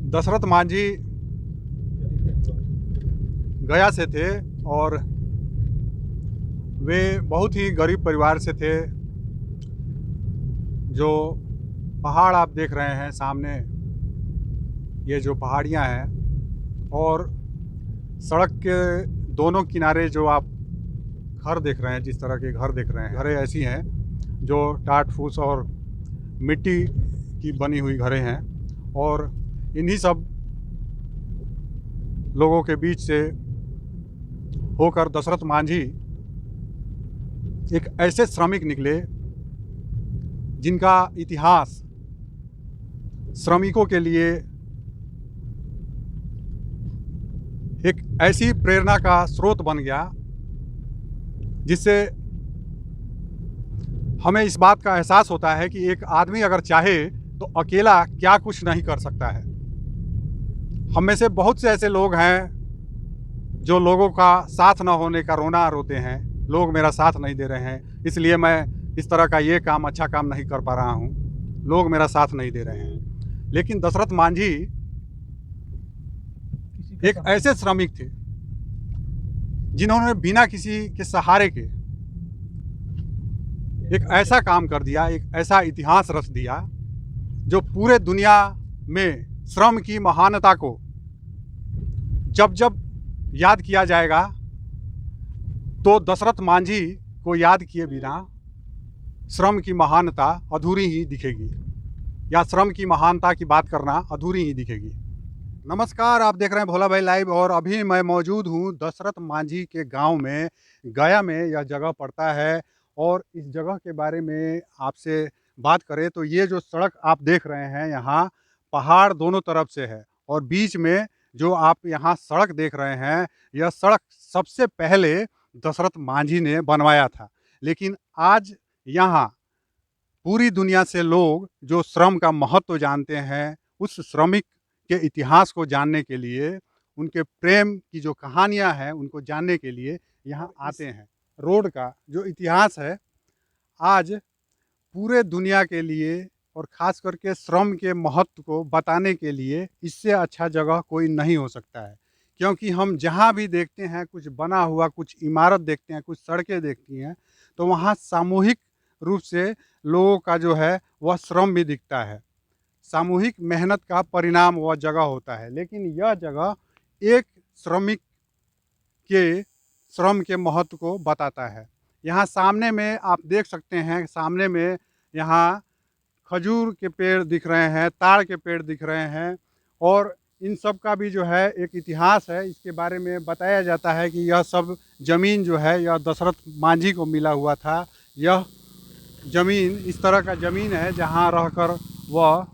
दशरथ मांझी गया से थे और वे बहुत ही गरीब परिवार से थे। जो पहाड़ आप देख रहे हैं सामने, ये जो पहाड़ियाँ हैं, और सड़क के दोनों किनारे जो आप घर देख रहे हैं, जिस तरह के घर देख रहे हैं, घरें ऐसी हैं जो टाट फूस और मिट्टी की बनी हुई घरें हैं। और इन्हीं सब लोगों के बीच से होकर दशरथ मांझी एक ऐसे श्रमिक निकले जिनका इतिहास श्रमिकों के लिए एक ऐसी प्रेरणा का स्रोत बन गया जिससे हमें इस बात का एहसास होता है कि एक आदमी अगर चाहे तो अकेला क्या कुछ नहीं कर सकता है। हम में से बहुत से ऐसे लोग हैं जो लोगों का साथ न होने का रोना रोते हैं, लोग मेरा साथ नहीं दे रहे हैं, इसलिए मैं इस तरह का ये काम, अच्छा काम नहीं कर पा रहा हूँ, लोग मेरा साथ नहीं दे रहे हैं। लेकिन दशरथ मांझी एक ऐसे श्रमिक थे जिन्होंने बिना किसी के सहारे के एक ऐसा काम कर दिया, एक ऐसा इतिहास रच दिया जो पूरे दुनिया में श्रम की महानता को जब जब याद किया जाएगा तो दशरथ मांझी को याद किए बिना श्रम की महानता अधूरी ही दिखेगी, या श्रम की महानता की बात करना अधूरी ही दिखेगी। नमस्कार, आप देख रहे हैं भोला भाई लाइव, और अभी मैं मौजूद हूँ दशरथ मांझी के गांव में, गया में यह जगह पड़ता है। और इस जगह के बारे में आपसे बात करें तो ये जो सड़क आप देख रहे हैं, यहाँ पहाड़ दोनों तरफ से है, और बीच में जो आप यहाँ सड़क देख रहे हैं, यह सड़क सबसे पहले दशरथ मांझी ने बनवाया था। लेकिन आज यहाँ पूरी दुनिया से लोग जो श्रम का महत्व जानते हैं, उस श्रमिक के इतिहास को जानने के लिए, उनके प्रेम की जो कहानियाँ हैं उनको जानने के लिए यहाँ आते हैं। रोड का जो इतिहास है आज पूरे दुनिया के लिए, और ख़ास करके श्रम के महत्व को बताने के लिए, इससे अच्छा जगह कोई नहीं हो सकता है। क्योंकि हम जहाँ भी देखते हैं कुछ बना हुआ, कुछ इमारत देखते हैं, कुछ सड़कें देखती हैं, तो वहाँ सामूहिक रूप से लोगों का जो है वह श्रम भी दिखता है, सामूहिक मेहनत का परिणाम वह जगह होता है। लेकिन यह जगह एक श्रमिक के श्रम के महत्व को बताता है। यहाँ सामने में आप देख सकते हैं, सामने में यहाँ खजूर के पेड़ दिख रहे हैं, ताड़ के पेड़ दिख रहे हैं, और इन सब का भी जो है एक इतिहास है। इसके बारे में बताया जाता है कि यह सब ज़मीन जो है यह दशरथ मांझी को मिला हुआ था। यह ज़मीन इस तरह का ज़मीन है जहाँ रहकर वह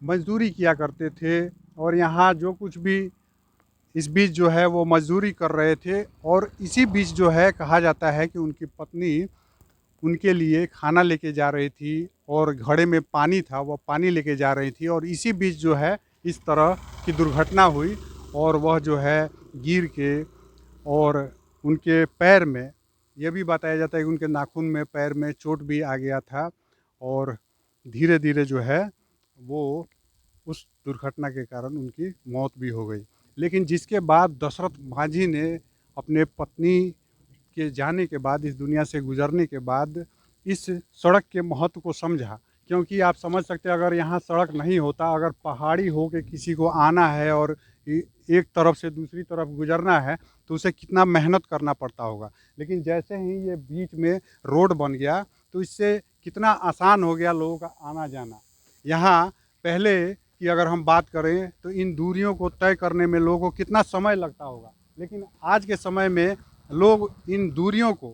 मजदूरी किया करते थे, और यहाँ जो कुछ भी इस बीच जो है वो मजदूरी कर रहे थे। और इसी बीच जो है कहा जाता है कि उनकी पत्नी उनके लिए खाना लेके जा रही थी, और घड़े में पानी था, वो पानी लेके जा रही थी, और इसी बीच जो है इस तरह की दुर्घटना हुई, और वह जो है गिर के, और उनके पैर में, यह भी बताया जाता है कि उनके नाखून में, पैर में चोट भी आ गया था, और धीरे धीरे जो है वो उस दुर्घटना के कारण उनकी मौत भी हो गई। लेकिन जिसके बाद दशरथ मांझी ने अपने पत्नी के जाने के बाद, इस दुनिया से गुजरने के बाद, इस सड़क के महत्व को समझा। क्योंकि आप समझ सकते हैं, अगर यहाँ सड़क नहीं होता, अगर पहाड़ी हो के किसी को आना है और एक तरफ से दूसरी तरफ गुजरना है, तो उसे कितना मेहनत करना पड़ता होगा। लेकिन जैसे ही ये बीच में रोड बन गया तो इससे कितना आसान हो गया लोगों का आना जाना। यहाँ पहले की अगर हम बात करें तो इन दूरियों को तय करने में लोगों को कितना समय लगता होगा, लेकिन आज के समय में लोग इन दूरियों को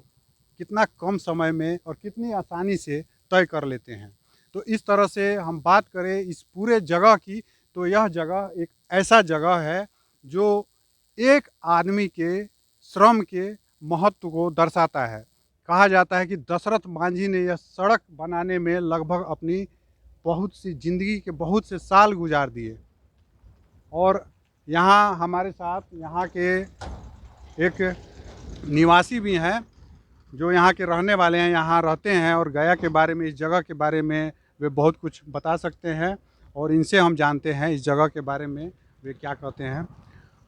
कितना कम समय में और कितनी आसानी से तय कर लेते हैं। तो इस तरह से हम बात करें इस पूरे जगह की, तो यह जगह एक ऐसा जगह है जो एक आदमी के श्रम के महत्व को दर्शाता है। कहा जाता है कि दशरथ मांझी ने यह सड़क बनाने में लगभग अपनी बहुत सी ज़िंदगी के बहुत से साल गुजार दिए। और यहाँ हमारे साथ यहाँ के एक निवासी भी हैं जो यहाँ के रहने वाले हैं, यहाँ रहते हैं, और गया के बारे में, इस जगह के बारे में वे बहुत कुछ बता सकते हैं। और इनसे हम जानते हैं इस जगह के बारे में, वे क्या कहते हैं।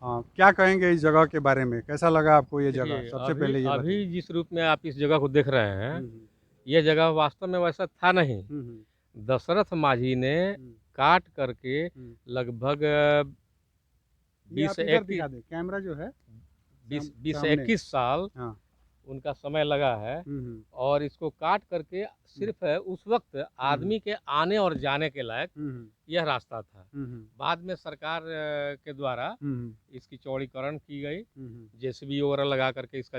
क्या कहेंगे इस जगह के बारे में, कैसा लगा आपको ये जगह? देखिए, सबसे अभी पहले ये अभी बताइए। जिस रूप में आप इस जगह को देख रहे हैं, हुँ, ये जगह वास्तव में वैसा था नहीं। हुँ, हुँ, दशरथ माझी ने हुँ, काट करके हुँ। लगभग ये 20 आप से इधर 21 दिखा दें, कैमरा जो है 20 से सामने। 21 साल हाँ। उनका समय लगा है। हुँ, हुँ, और इसको काट करके हुँ, सिर्फ उस वक्त हुँ, हुँ, आदमी के आने और जाने के लायक हुँ, हुँ, यह रास्ता था। हुँ, हुँ, बाद में सरकार के द्वारा हुँ, इसकी चौड़ीकरण की गई, हुँ, जेसीबी वगैरह लगा करके इसका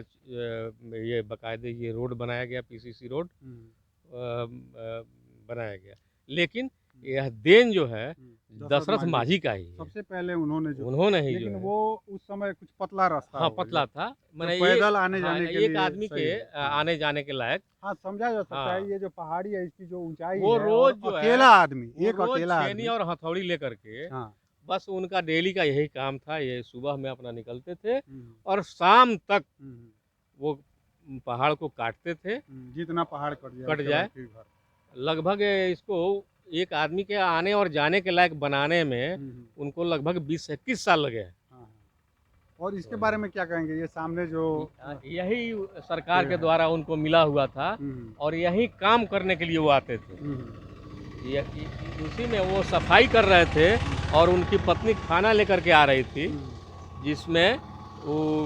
ये बाकायदे ये रोड बनाया गया, पीसीसी रोड हुँ, बनाया गया। लेकिन यह देन जो है दशरथ दशरथ माझी माझी का ही है। सबसे पहले उन्होंने जो किया, उन्होंने ही जो लेकिन है, वो उस समय कुछ पतला रास्ता हाँ, होगा पतला जो था। जो मैंने ये, पैदल आने हाँ, जाने के एक लिए आदमी सही के है। हाँ, आने जाने के लायक। हाँ, समझा जा सकता है, हाँ, ये जो पहाड़ी है इसकी जो ऊंचाई वो है, रोज और जो अकेला है, आदमी, वो एक रोज अकेला छेनी आदमी। और हथौड़ी लेकर के हाँ। बस उनका डेली का यही काम था। ये सुबह में अपना निकलते थे हम्म, और शाम तक हम्म, वो पहाड़ को काटते थे, जितना पहाड़ कट जाए कट उसके बाद जाए। फिर घर। लगभग इसको एक आदमी के आने और जाने के लायक बनाने में हम्म, उनको लगभग 20 से 21 साल लगे हैं। हाँ, हाँ। और इसके तो बारे में क्या कहेंगे, ये सामने जो यही सरकार पेड़ के है। द्वारा उनको मिला हुआ था हम्म, और यही काम करने के लिए वो आते थे। हम्म, उसी में वो सफाई कर रहे थे और उनकी पत्नी खाना लेकर के आ रही थी, हम्म, जिसमें वो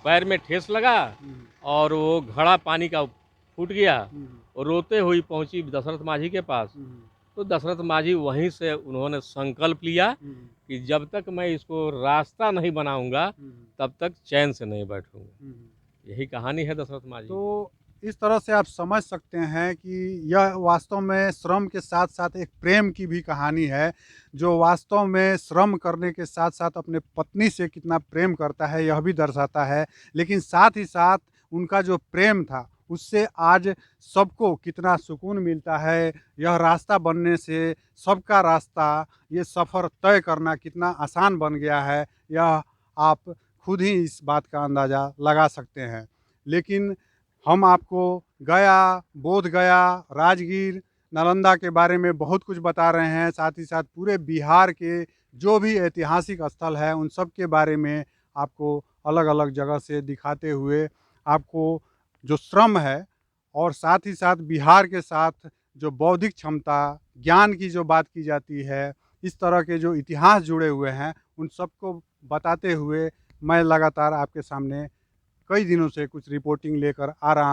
पैर में ठेस लगा हम्म, और वो घड़ा पानी का फूट गया। हम्म, और रोते हुई पहुंची दशरथ माझी के पास। हम्म, तो दशरथ माझी वहीं से उन्होंने संकल्प लिया हम्म, कि जब तक मैं इसको रास्ता नहीं बनाऊंगा हम्म, तब तक चैन से नहीं बैठूंगा। हम्म। यही कहानी है दशरथ माझी की। तो इस तरह से आप समझ सकते हैं कि यह वास्तव में श्रम के साथ साथ एक प्रेम की भी कहानी है, जो वास्तव में श्रम करने के साथ साथ अपने पत्नी से कितना प्रेम करता है यह भी दर्शाता है। लेकिन साथ ही साथ उनका जो प्रेम था उससे आज सबको कितना सुकून मिलता है। यह रास्ता बनने से सबका रास्ता, ये सफ़र तय करना कितना आसान बन गया है, यह आप खुद ही इस बात का अंदाज़ा लगा सकते हैं। लेकिन हम आपको गया, बोध गया, राजगीर, नालंदा के बारे में बहुत कुछ बता रहे हैं। साथ ही साथ पूरे बिहार के जो भी ऐतिहासिक स्थल है उन सब के बारे में आपको अलग अलग जगह से दिखाते हुए, आपको जो श्रम है और साथ ही साथ बिहार के साथ जो बौद्धिक क्षमता, ज्ञान की जो बात की जाती है, इस तरह के जो इतिहास जुड़े हुए हैं उन सबको बताते हुए मैं लगातार आपके सामने कई दिनों से कुछ रिपोर्टिंग लेकर आ रहा